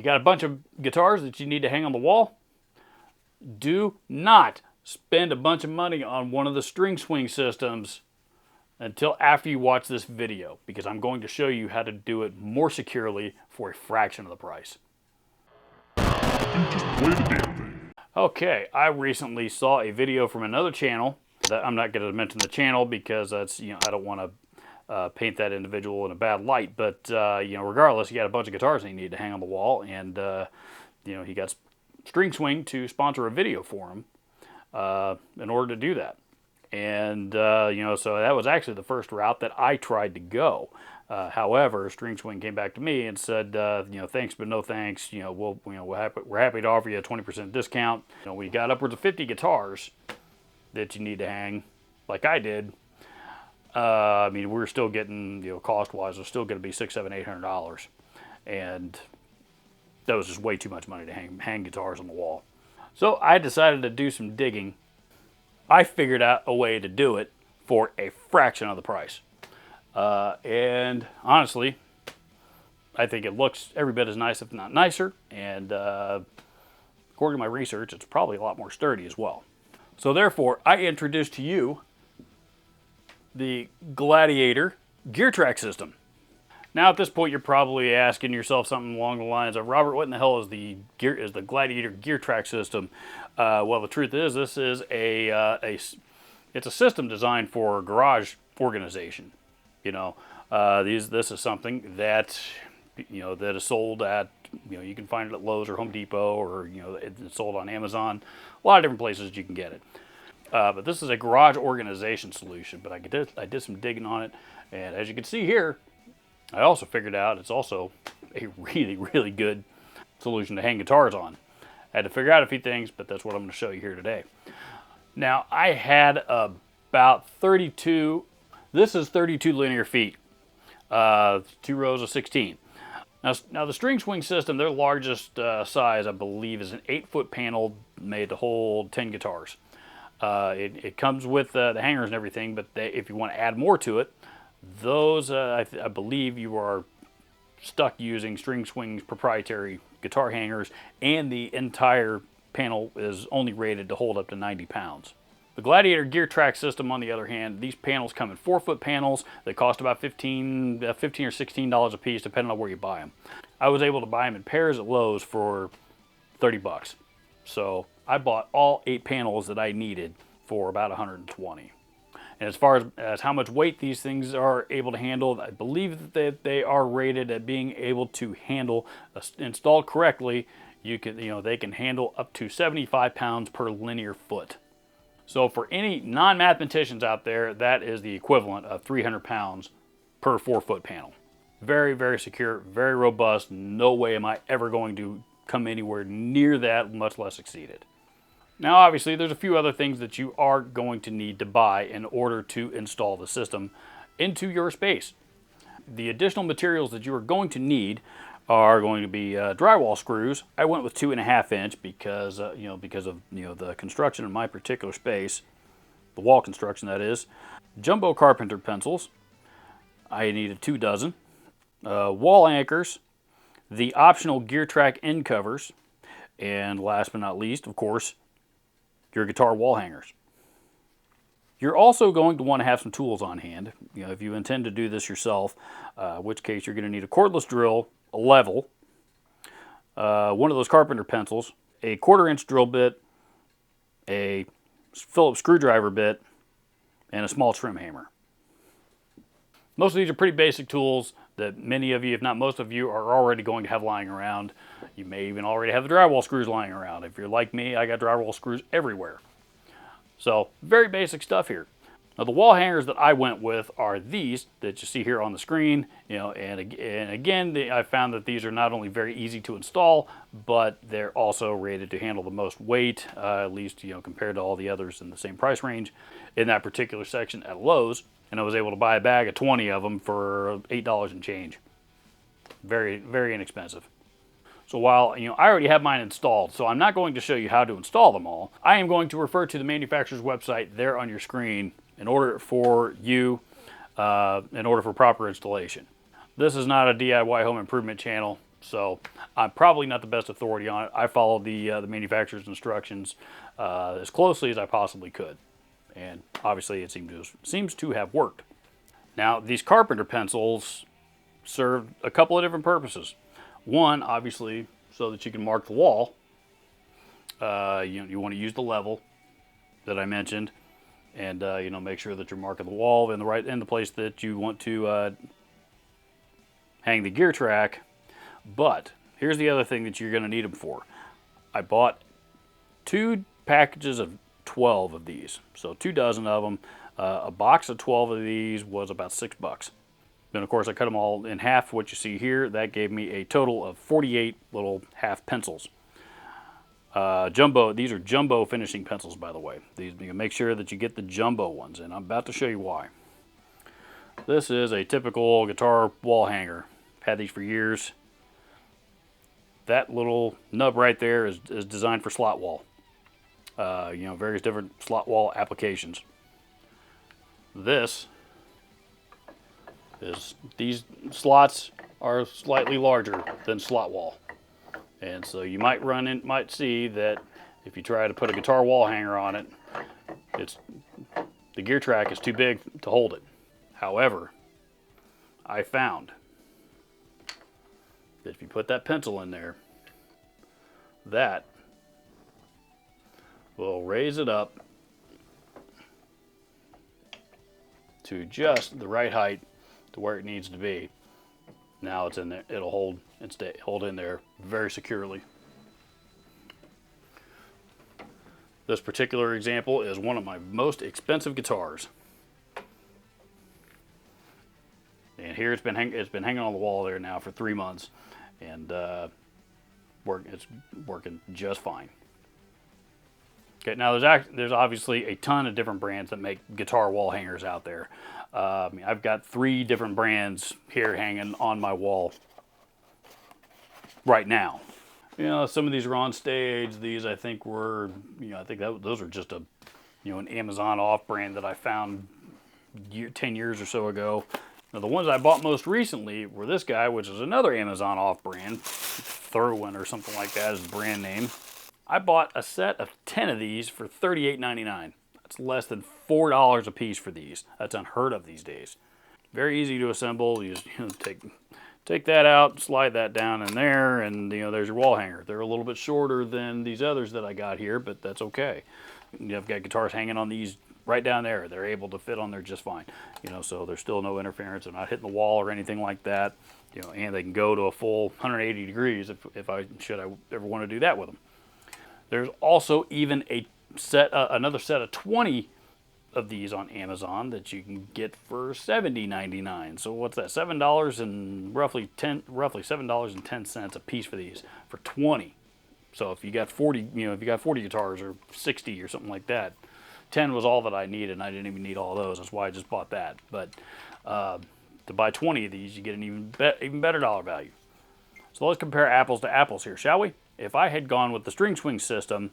You got a bunch of guitars that you need to hang on the wall? Do not spend a bunch of money on one of the string swing systems until after you watch this video, because I'm going to show you how to do it more securely for a fraction of the price. Just play the damn thing. Okay, I recently saw a video from another channel that I'm not going to mention the channel because that's, I don't want to paint that individual in a bad light, but regardless, he got a bunch of guitars that he needed to hang on the wall, and he got String Swing to sponsor a video for him in order to do that. And so that was actually the first route that I tried to go. However, String Swing came back to me and said, thanks but no thanks. We're happy to offer you a 20% discount. We got upwards of 50 guitars that you need to hang, like I did. We're still getting, cost-wise, it's still going to be $600, $700, $800, and that was just way too much money to hang guitars on the wall. So I decided to do some digging. I figured out a way to do it for a fraction of the price. And honestly, I think it looks every bit as nice, if not nicer. And according to my research, it's probably a lot more sturdy as well. So therefore, I introduce to you the Gladiator GearTrack system. Now at this point, you're probably asking yourself something along the lines of, Robert, what in the hell is the Gladiator GearTrack system? Well, the truth is, this is it's a system designed for garage organization. This is something that that is sold at you can find it at Lowe's or Home Depot, or it's sold on Amazon. A lot of different places you can get it. But this is a garage organization solution. But I did some digging on it, and as you can see here, I also figured out it's also a really, really good solution to hang guitars on. I had to figure out a few things, but that's what I'm going to show you here today. Now, I had about 32, this is 32 linear feet, 2 rows of 16. Now the String Swing system, their largest size, I believe, is an 8-foot panel made to hold 10 guitars. It comes with the hangers and everything, but if you want to add more to it, those, I believe you are stuck using String Swing's proprietary guitar hangers, and the entire panel is only rated to hold up to 90 pounds. The Gladiator GearTrack system, on the other hand, these panels come in 4-foot panels. They cost about $15 or $16 a piece, depending on where you buy them. I was able to buy them in pairs at Lowe's for 30 bucks. So I bought all 8 panels that I needed for about 120. And as far as how much weight these things are able to handle, I believe that they are rated at being able to handle, installed correctly, they can handle up to 75 pounds per linear foot. So for any non-mathematicians out there, that is the equivalent of 300 pounds per 4-foot panel. Very, very secure, very robust. No way am I ever going to come anywhere near that, much less exceed it. Now, obviously, there's a few other things that you are going to need to buy in order to install the system into your space. The additional materials that you are going to need are going to be drywall screws. I went with 2.5 inch because of the construction in my particular space, the wall construction that is. Jumbo carpenter pencils. I needed 2 dozen. Wall anchors, the optional GearTrack end covers, and last but not least, of course, your guitar wall hangers. You're also going to want to have some tools on hand, if you intend to do this yourself, in which case you're going to need a cordless drill, a level, one of those carpenter pencils, a 1/4 inch drill bit, a Phillips screwdriver bit, and a small trim hammer. Most of these are pretty basic tools that many of you, if not most of you, are already going to have lying around. You may even already have the drywall screws lying around. If you're like me, I got drywall screws everywhere. So, very basic stuff here. Now, the wall hangers that I went with are these that you see here on the screen. And again, I found that these are not only very easy to install, but they're also rated to handle the most weight, at least compared to all the others in the same price range in that particular section at Lowe's. And I was able to buy a bag of 20 of them for $8 and change. Very, very inexpensive. So while I already have mine installed, so I'm not going to show you how to install them all, I am going to refer to the manufacturer's website there on your screen in order for proper installation. This is not a DIY home improvement channel, So I'm probably not the best authority on it. I followed the manufacturer's instructions as closely as I possibly could. And obviously it seems to have worked. Now, these carpenter pencils serve a couple of different purposes. One, obviously, so that you can mark the wall. You want to use the level that I mentioned, and make sure that you're marking the wall in the place that you want to hang the GearTrack. But here's the other thing that you're going to need them for. I bought 2 packages of 12 of these, so 2 dozen of them. A box of 12 of these was about $6. Then of course I cut them all in half, what you see here. That gave me a total of 48 little half pencils. Jumbo, these are jumbo finishing pencils, by the way. These, you make sure that you get the jumbo ones, and I'm about to show you why. This is a typical guitar wall hanger. Had these for years. That little nub right there is designed for slot wall. Various different slot wall applications. These slots are slightly larger than slot wall. And so you might see that if you try to put a guitar wall hanger on it, the GearTrack is too big to hold it. However, I found that if you put that pencil in there, that will raise it up to just the right height to where it needs to be. Now it's in there. It'll hold in there very securely. This particular example is one of my most expensive guitars, and here it's been hanging on the wall there now for 3 months, and it's working just fine. Okay, now there's obviously a ton of different brands that make guitar wall hangers out there. I've got 3 different brands here hanging on my wall right now. Some of these are on stage. These I think were, those are just an Amazon off-brand that I found 10 years or so ago. Now the ones I bought most recently were this guy, which is another Amazon off-brand, Thurwin or something like that is the brand name. I bought a set of 10 of these for $38.99. That's less than $4 a piece for these. That's unheard of these days. Very easy to assemble. You just take that out, slide that down in there, and there's your wall hanger. They're a little bit shorter than these others that I got here, but that's okay. I've got guitars hanging on these right down there. They're able to fit on there just fine. So there's still no interference. They're not hitting the wall or anything like that. And they can go to a full 180 degrees if I ever want to do that with them. There's also even another set of 20 of these on Amazon that you can get for $70.99. So what's that? $7 and roughly $7.10 a piece for these for 20. So if you got 40, if you got 40 guitars or 60 or something like that, 10 was all that I needed, and I didn't even need all those. That's why I just bought that. But to buy 20 of these, you get an even better dollar value. So let's compare apples to apples here, shall we? If I had gone with the string swing system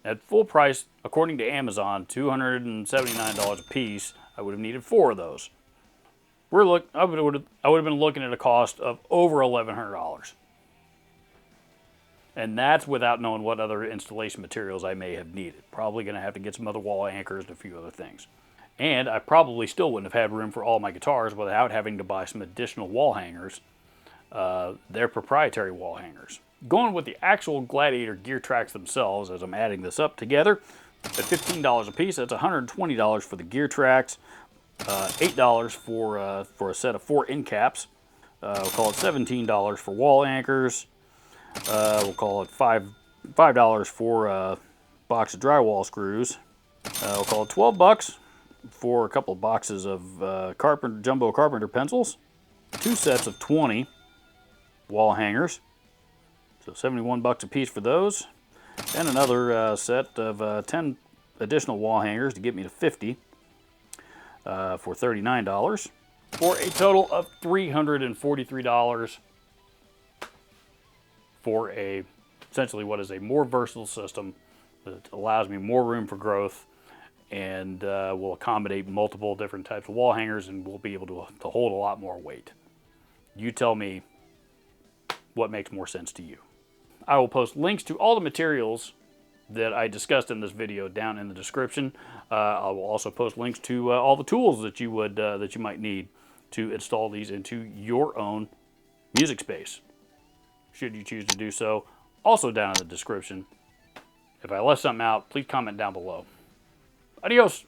at full price, according to Amazon, $279 a piece, I would have needed 4 of those. I would have been looking at a cost of over $1,100. And that's without knowing what other installation materials I may have needed. Probably going to have to get some other wall anchors and a few other things. And I probably still wouldn't have had room for all my guitars without having to buy some additional wall hangers. They're proprietary wall hangers. Going with the actual Gladiator GearTracks themselves, as I'm adding this up together, at $15 a piece, that's $120 for the GearTracks, $8 for a set of 4 end caps. We'll call it $17 for wall anchors. We'll call it $5 for a box of drywall screws. We'll call it $12 for a couple of boxes of jumbo carpenter pencils, 2 sets of 20 wall hangers. So $71 a piece for those, and another set of 10 additional wall hangers to get me to 50 for $39, for a total of $343 for essentially what is a more versatile system that allows me more room for growth and will accommodate multiple different types of wall hangers and will be able to hold a lot more weight. You tell me, what makes more sense to you. I will post links to all the materials that I discussed in this video down in the description. I will also post links to all the tools that you would that you might need to install these into your own music space, should you choose to do so. Also down in the description. If I left something out, please comment down below. Adios.